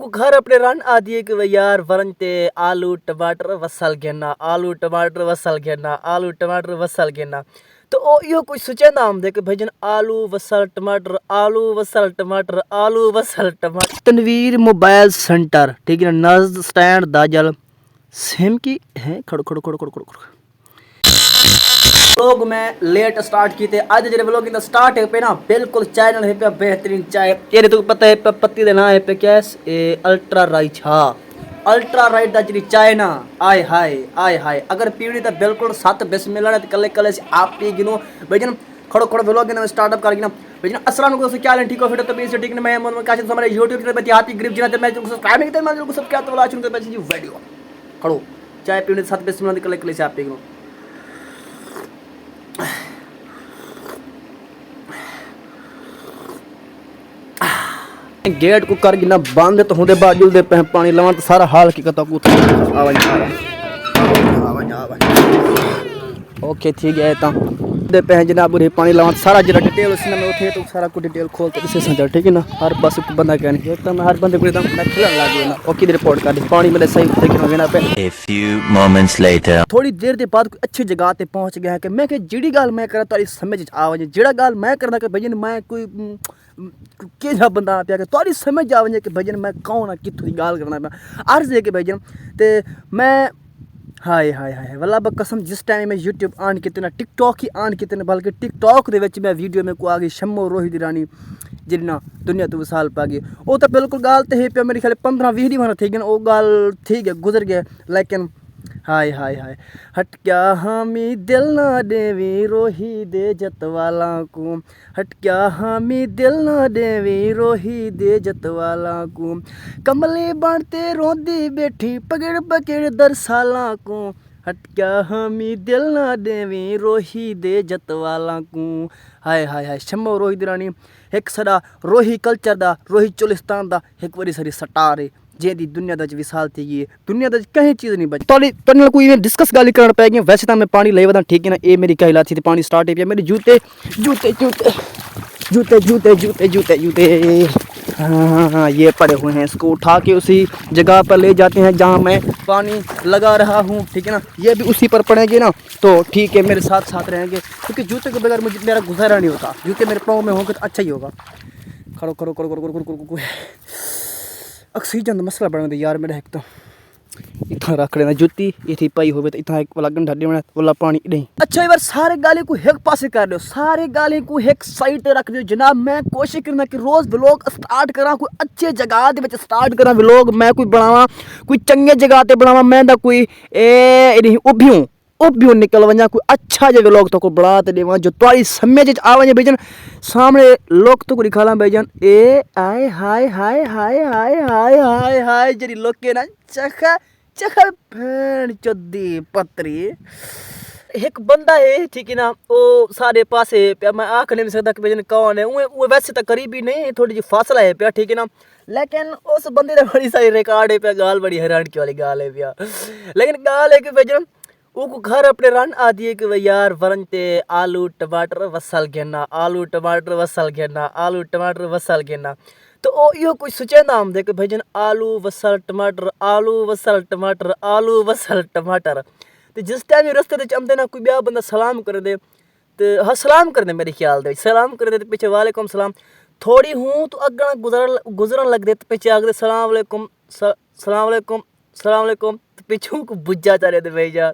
को घर अपने रन आदि है कि यार वरनते आलू टमाटर वसल घेना आलू टमाटर वसल घेना आलू टमाटर वसल घेना। तो ओ यो कोई सोचे ना हम देख भजन आलू वसल टमाटर आलू वसल टमाटर आलू वसल टमाटर। तनवीर मोबाइल सेंटर ठीक है ना नज स्टैंड दाजल सेम की है खड़ खड़ खड़ खड़ खड़ खड़ व्लॉग में लेट स्टार्ट किए थे आज जो व्लॉग इंदा स्टार्ट है पे ना बिल्कुल चैनल है पे बेहतरीन चाय तेरे तो पता है पे पत्ती देना है पे क्या अल्ट्रा राइट हाँ अल्ट्रा राइट दा जी चाय ना आय हाय अगर पीड़ी तो बिल्कुल 7 बिस्मिल्लाह ने कले कले से आप पी गिनो भजन खड़ो खड़ो व्लॉग में स्टार्टअप कर गिना भजन अस्सलाम वालेकुम दोस्तों क्या हाल है ठीक हो फिर तो बीस ठीक है मैं मोहम्मद काशिफ हमारे YouTube चैनल पे हाथी ग्रिप जिना मैं सब्सक्राइब नहीं करते मैं को सब क्या तो वाला सुनते पैसे वीडियो खड़ो चाय पीने 7 बिस्मिल्लाह कले कले से आप पी गिनो गेट को कर गिना बंद तो होंदे बाजू दे पे पानी लवां तो सारा हाल की कता को आवाज ओके ठीक है ता दे पे जनाब रे पानी लवां सारा जरा डिटेल उसने में उठे तो सारा को डिटेल खोल के इसे समझ ठीक है ना हर पास को बंदा कहने एक तो मैं हर बंदे को एकदम मैं खिलन लग गया ना ओके रिपोर्ट कर दे पानी मेरे सही देख हो गया पे A few moments later थोड़ी देर के बाद कोई अच्छी जगह पे पहुंच गया है कि मैं कि जिड़ी गाल मैं करा तारी समझ आवे जेड़ा गाल मैं करदा कि भजन मैं कोई केजा बंदा पिया कि तारी समझ आवे कि भजन मैं कौन है किथों दी गाल करना मैं अर्ज है कि भजन ते मैं हाय वल्ला कसम जिस टाइम मैं यूट्यूब ऑन किते ना टिकटॉक ही ऑन किते ना बल्कि टिकटॉक दे विच मैं वीडियो में को आ गई शम्मो रोहित रानी जिन्ना दुनिया तो विशाल पा गई वो तो बिल्कुल गाल तो है पे मेरे ख्याल 15-20 दिन थी गए वो गाल ठीक है गुजर गया लेकिन हाय हट क्या हामी दिल ना देवी रोही दे जतवाला को हट क्या हामी दिल ना देवी रोही दे जतवाला को कमले बनते रोंदी बैठी पकड़ पकड़ दरसाला को हट क्या हामी दिल ना देवी रोही दे जतवाला को हाय शम्मो रोही रानी एक सदा रोही कल्चर दा रोही चोलिस्तान दा एक बारी सारी सटारे जेदी दुनिया दा विशाल थी गई दुनिया दा कहीं चीज़ नहीं बची तो तने कोई डिस्कस गाली करना पै गई वैसे तो मैं पानी ले वदा ठीक है ना ये मेरी कहला थी पानी स्टार्ट है मेरे जूते जूते जूते जूते जूते जूते जूते जूते हाँ ये पड़े हुए हैं इसको उठा के उसी जगह पर ले जाते हैं जहाँ मैं पानी लगा रहा हूँ ठीक है ना ये भी उसी पर पड़ेंगे ना तो ठीक है मेरे साथ साथ रहेंगे क्योंकि जूते के बगैर मुझे मेरा गुजारा नहीं होता जूते मेरे पाँव में होंगे तो अच्छा ही होगा खड़ो करो करो करो करो करो करो ऑक्सीजन मसला बना दे यार मेरा एक तो इतना रख लेना जुत्ती इतनी पाई हो तो इतना एक वाला गंढा देना वाला पानी नहीं अच्छा एक बार सारे गाली को एक पासे कर दो सारे गाली को एक साइड पे रख दो जनाब मैं कोशिश करना कि रोज व्लॉग स्टार्ट करा कोई अच्छे जगह दे विच स्टार्ट करा व्लॉग मैं कोई बनावा कोई चंगे जगह ते बनावा मैं दा कोई ए नहीं उभ्यूं निकल वजा कोई अच्छा जो व्लॉग तो को बड़ा ते देवा जो तुम्हारी समझ आवे भजन सामने लोग तो को दिखाला भजन ए आय हाय जरी लोग के ना चखा चखा भैन चोदी पत्री एक बंदा है ठीक है ना वो सारे पासे पे मैं आख नहीं सकता कि भजन कौन है वो वैसे तो करीबी नहीं थोड़ी जी फासला है पे ठीक है ना लेकिन उस बंदे ने बड़ी सारी रिकॉर्ड है पे गाल बड़ी हैरान की वाली गाल है पे लेकिन गाल है कि भजन वो घर अपने रन आदि है कि यार वरनते आलू टमाटर वसल घेना आलू टमाटर वसल घेना आलू टमाटर वसल घेना। तो ओ यो कोई सोचे ना हम देख भजन आलू वसल टमाटर आलू वसल टमाटर आलू वसल टमाटर। तो जिस टाइम रस्ते चमते ना कोई ब्याह बंदा सलाम कर दे तो हाँ सलाम कर दे मेरे ख्याल दे सलाम कर दे तो पीछे वालेकुम सलाम थोड़ी हूँ तो अगना गुजरन लग दे तो पीछे आग दे सलाम वालेकुम सलाम वालेकुम सलाम वालेकुम तो पीछू को बुझा चाहे थे भाई जान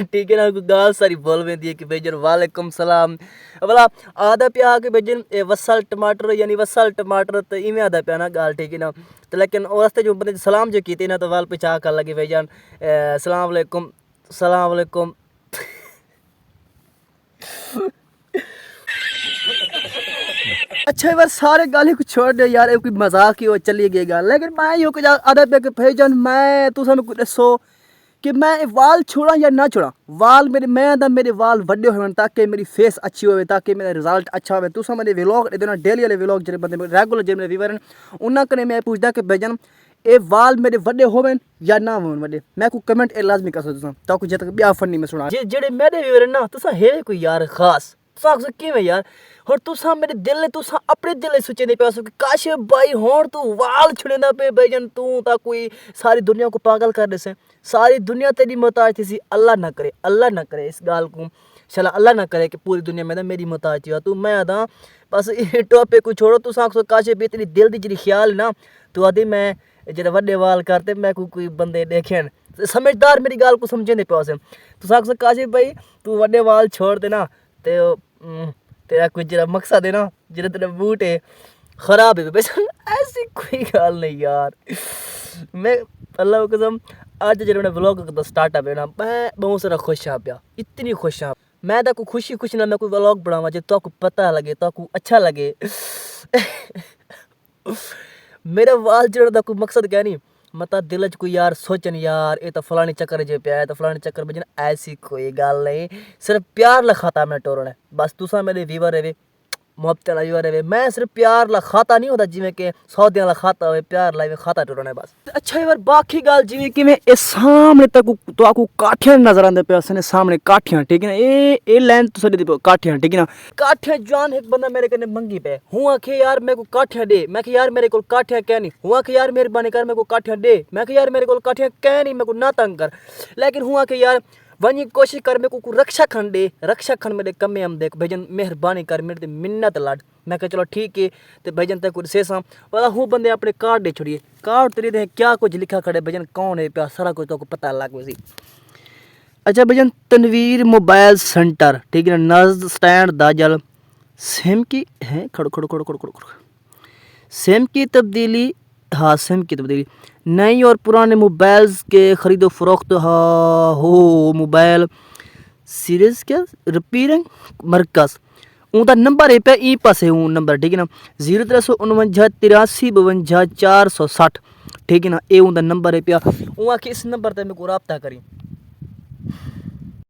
ठीक है ना गाल सारी बोल में दी कि भाईजान वालेकुम सलाम भला आधा प्या के भाईजान वसल टमाटर यानी वसल टमाटर तो इवें आधा प्या ना गाल ठीक है ना तो लेकिन रास्ते जो बंदे सलाम जो की ना तो वाल पिछा कर लगे भाईजान सलाम वालेकुम अच्छा एक बार सारे गाली को छोड़ दे यार कोई मजाक ही हो चली गई गाल लेकिन मैं यो कुछ आधा पे भाईजान मैं तुसा में कुछ दसो कि मैं वाल छोड़ा या ना छोड़ा वाल मेरे वाल वड्डे हो ताकि मेरी फेस अच्छी हो ताकि मेरा रिजल्ट अच्छा हो तुसा मेरे व्लॉग देना डेली वाले व्लॉग जो बंदे रेगुलर जो मेरे व्यूअर उन्होंने कने मैं पूछदा कि भाईजान ये वाल मेरे वड्डे होवन या ना होवन वड्डे मैं को कमेंट ए लाजमी कर तुसा ताकि जब तक ब्याह फनी में सुना जेड़े मेरे व्यूअर ना तुसा है कोई यार खास साख किवें यार हुण तुसां मेरे दिल तुसां अपने दिल सोचदे पे कि काश भाई हुण तू वाल छुड़ेंदा पे भाईजान तू तां कोई सारी दुनिया को पागल कर देसे सारी दुनिया तेरी मोहताज थी सी अल्लाह ना करे इस गाल को चला अल्लाह ना करे कि पूरी दुनिया में मेरी मोहताज थी तू मैं आदा बस ये टॉपिक को छोड़ो तुसां आखो काश भी तेरी दिल दी जेह्ड़ी ख्याल ना तू आदि मैं जेह्ड़े वड्डे वाल करते मैं कोई बंदे देखे समझदार मेरी गाल को समझेंदे पे असें तुसां आखो काश भाई तू वड्डे वाल छोड़ दे ना ते तेरा कोई जेह्ड़ा मकसद है ना जेह्ड़ा तेरा बूट है ख़राब है बस ऐसी कोई गल नहीं यार मैं अल्लाह की कसम अज जेह्ड़ा मेरा व्लॉग दा स्टार्टअप है ना मैं बहुत सारा खुश हाँ पिया इतनी खुश हाँ मैं तां खुशी ना मैं कोई व्लॉग बनावा जो ताकू पता लगे ताकू अच्छा लगे मेरा वाल जेह्ड़ा दा कोई मकसद क्या नहीं मता दिल च कोई यार सोचन यार ये तो फलानी चक्कर जे पे तो फलानी चक्कर बजन ऐसी कोई गल नहीं सिर्फ प्यार लखाता मैं टोरना बस तुसा मेरे व्यूवर रहे मुहब्बत वाला व्यूवर रहे मैं सिर्फ प्यार लखाता नहीं होता जिमें कि सौदियां ला खाता हो प्यार ला खाता टोरना बस अच्छा यार बाकी गल जिमें कि मैं ये सामने तक तो आपको काठियां नजर आंदे पे असने सामने काठियां ठीक है ना ये लाइन तो सदी काठियां ठीक है ना काठियां जान एक बंदा मेरे कने मंगी पे हुआ के यार मेरे को काठियां दे मैं कि यार मेरे को काठियां क्या नहीं हुआ के यार मेहरबानी कर मेरे को काठियां दे मैं कि यार मेरे को काठियां क्या नहीं मेरे को ना तंग कर लेकिन हुआ के यार वही कोशिश कर मेरे को रक्षा खंड दे रक्षा खंड मेरे कमे हम देख भजन मेहरबानी कर मेरे मिन्नत लाड मैं कहा चलो ठीक है तो भजन तक कुछ से वाला हूँ बंदे अपने कार्ड दे छोड़िए कार्ड तेरे दे क्या कुछ लिखा खड़े भजन कौन है प्या सारा कुछ तो पता लग वैसी अच्छा भजन तनवीर मोबाइल सेंटर ठीक है ना नज़ स्टैंड दाजल सिम की है खड़ो खड़ो खड़ो खड़ो खड़ो सिम की तब्दीली हाँ सिम की तब्दीली नई और पुराने मोबाइल्स के ख़रीदो फरोख्त हाँ हो मोबाइल सीरीज़ क्या रिपेयरिंग मरकज़ उनका नंबर है पे ई पास है वो नंबर ठीक है ना 0349 83 52 460 ठीक है ना ये उनका नंबर है पे वहाँ के इस नंबर पर मेरे को रब्ता करी